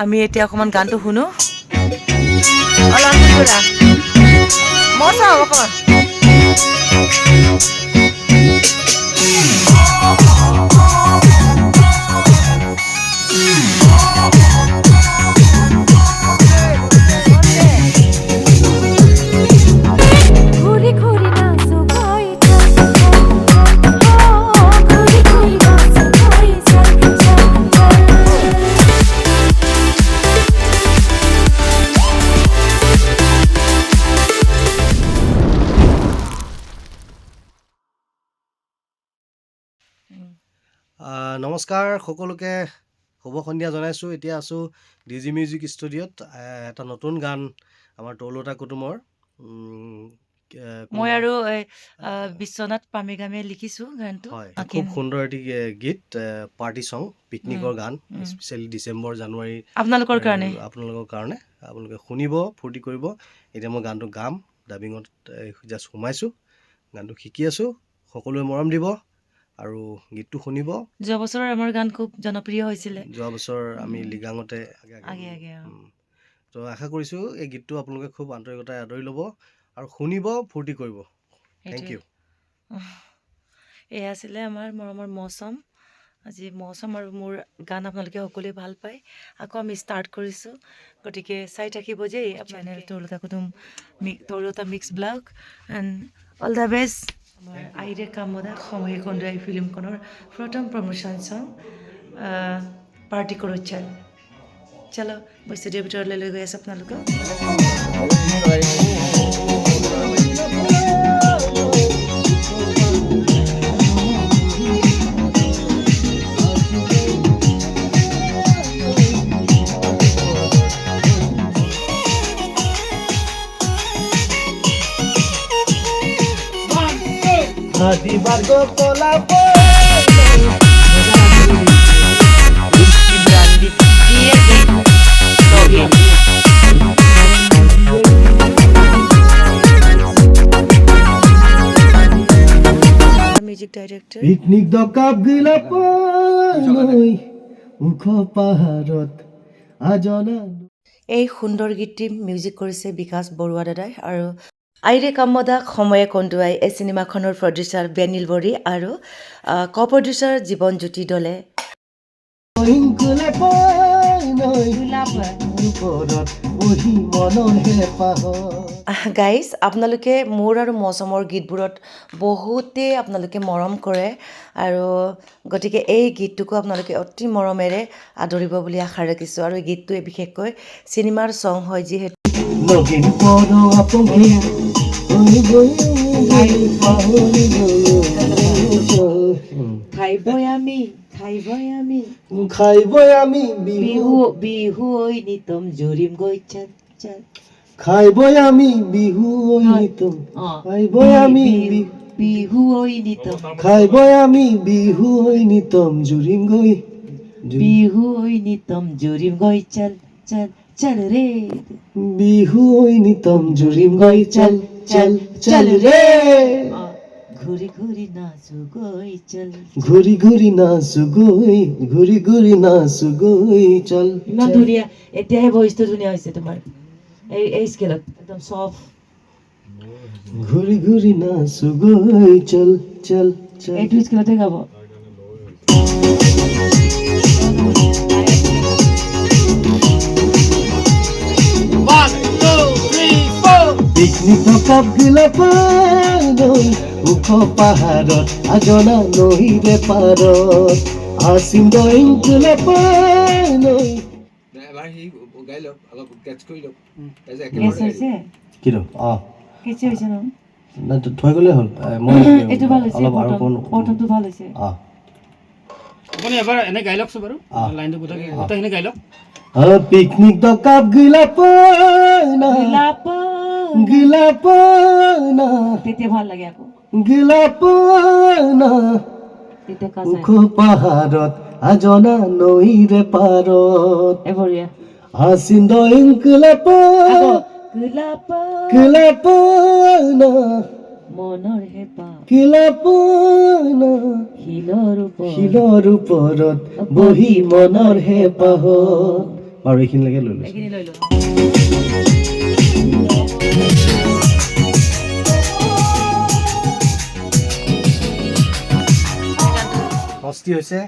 আমি এতিয়া অকণমান গানটো শুনো অলপ পুৰা মই চাওঁ অকণমান নমস্কাৰ সকলোকে শুভ সন্ধিয়া জনাইছোঁ। এতিয়া আছোঁ ডিজি মিউজিক ষ্টুডিঅ'ত। এটা নতুন গান আমাৰ তৌলতা কুটুমৰ মই আৰু বিশ্বনাথ পামেগামে লিখিছোঁ গানটো। হয়, খুব সুন্দৰ এটি গীত, পাৰ্টি চং, পিকনিকৰ গান, স্পেচিয়েলি ডিচেম্বৰ জানুৱাৰী আপোনালোকৰ কাৰণে আপোনালোকে শুনিব, ফূৰ্তি কৰিব। এতিয়া মই গানটো গাম, ডাবিঙত জাষ্ট সোমাইছোঁ, গানটো শিকি আছোঁ। সকলোৱে মৰম দিব আৰু গীতটো শুনিব। যোৱা বছৰ আমাৰ গান খুব জনপ্ৰিয় হৈছিলে। যোৱা বছৰ আমি লিগাঙতে আগে তো আশা কৰিছোঁ এই গীতটো আপোনালোকে খুব আন্তৰিকতাৰে আদৰি ল'ব আৰু শুনিব, ফূৰ্তি কৰিব। Thank you. এয়া আছিলে আমাৰ মৰমৰ মৌচম। আজি মৌচম আৰু মোৰ গান আপোনালোকে সকলোৱে ভাল পায়। আকৌ আমি ষ্টাৰ্ট কৰিছোঁ, গতিকে চাই থাকিব যে চেনেল তৌলতা কুটুম, তৌলতা mix blog, and all the best. আমাৰ আইৰে কামদা সময়ে কন্দুৱাই ফিল্মখনৰ প্ৰথম প্ৰমোশ্যন চং পাৰ্টি কৰোঁ চল। চলো মই ষ্টুডিঅ'ৰ ভিতৰলৈ লৈ গৈ আছোঁ আপোনালোকক। মিউজিক ডাইৰেক্টৰ পিকনিক দকাপ গিলা পাই ওখ পাহাৰত আজনা। এই সুন্দৰ গীতটি মিউজিক কৰিছে বিকাশ বৰুৱা দাদাই আৰু আইৰে কামদাক সময়ে কন্দুৱাই এই চিনেমাখনৰ প্ৰডিউচাৰ বেনিল বৰী আৰু ক প্ৰডিউচাৰ জীৱন জ্যোতি দলে। গাইজ, আপোনালোকে মোৰ আৰু মৌচমৰ গীতবোৰত বহুতেই আপোনালোকে মৰম কৰে আৰু গতিকে এই গীতটোকো আপোনালোকে অতি মৰমেৰে আদৰিব বুলি আশা ৰাখিছোঁ। আৰু এই গীতটোৱে বিশেষকৈ চিনেমাৰ চং হয়, যিহেতু খাইবই আমি বিহু ঐ নিতম জুৰিম গৈ চাল চাল। খাইবই আমি বিহু ঐ নিতম, খাইবই আমি বিহু ঐ নিতম, খাইবই আমি বিহু ঐ নিতম জুৰিম গৈ, বিহু ঐ নিতম জুৰিম গৈ চাল চাল চাল ৰে, বিহু ঐ নিতম জুৰিম গৈ চাল চাল চাল ৰে, ঘূৰি ঘূৰি নাচো গৈ চাল, ঘূৰি ঘূৰি নাচো গৈ, ঘূৰি ঘূৰি নাচো গৈ চাল। ইমান ধুনীয়া, এতিয়াহে ভইচটো ধুনীয়া হৈছে তোমাৰ। এই স্কেলত একদম চফ্ট। ঘূৰি ঘূৰি নাচো গৈ চাল চাল চাল। এইটো স্কেলতে গাব। পিকনিক দকাপ গিলা পাই ওখ পাহাৰত আজনা নদীৰে পাৰত আছিম দৈং গিলা পাই। থৈ গ'লে হ'ল, মই অলপ আৰু প্ৰথমটো ভাল হৈছে। আপুনি এবাৰ এনে গাই লওকচোন বাৰু, লাইনটো গোটেইখিনি গাই লওক। পিকনিক দকাপ গিলা পাই গিলা পাই তেতিয়া ভাল লাগে আকৌ। গিলা পাই ওখ পাহাৰত আজনা নৈৰে পাৰত এবৰীয়া আছিম দৈং গিলা পাই গিলা পাই মনৰ হেঁপাহ গিলা পাই শিলৰ শিলৰ ওপৰত বহি মনৰ হেঁপাহত আৰু এইখিনিলৈকে লৈ লৈছোঁ এইখিনি লৈ লওঁ মস্তি হৈছে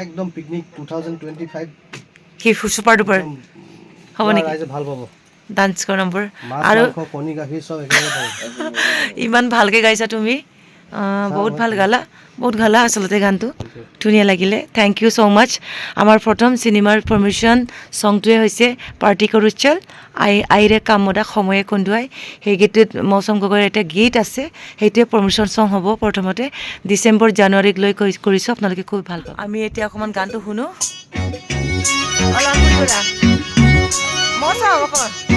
একদম পিকনিক 2025 কি ছুপাৰ ডুপাৰ হ'ব নেকি ৰাইজে ভাল পাব ডান্স কৰা নম্বৰ মাছ আৰু মাংস কণী গাখীৰ চব একেলগে পাব ইমান ভালকৈ গাইছা তুমি বহুত ভাল গালা আচলতে গানটো ধুনীয়া লাগিলে থেংক ইউ ছ' মাছ আমাৰ প্ৰথম চিনেমাৰ প্ৰমোশ্যন ছংটোৱে হৈছে পাৰ্টি কৰোঁ চল আইৰে কামদাক সময়ে কন্দুৱাই সেই গীতটোত মৌচম গগৈৰ এটা গীত আছে সেইটোৱে প্ৰমোশ্যন ছং হ'ব প্ৰথমতে ডিচেম্বৰ জানুৱাৰীক লৈ কৰিছোঁ আপোনালোকে খুব ভাল পাব আমি এতিয়া অকণমান গানটো শুনো মৌচম অকণমান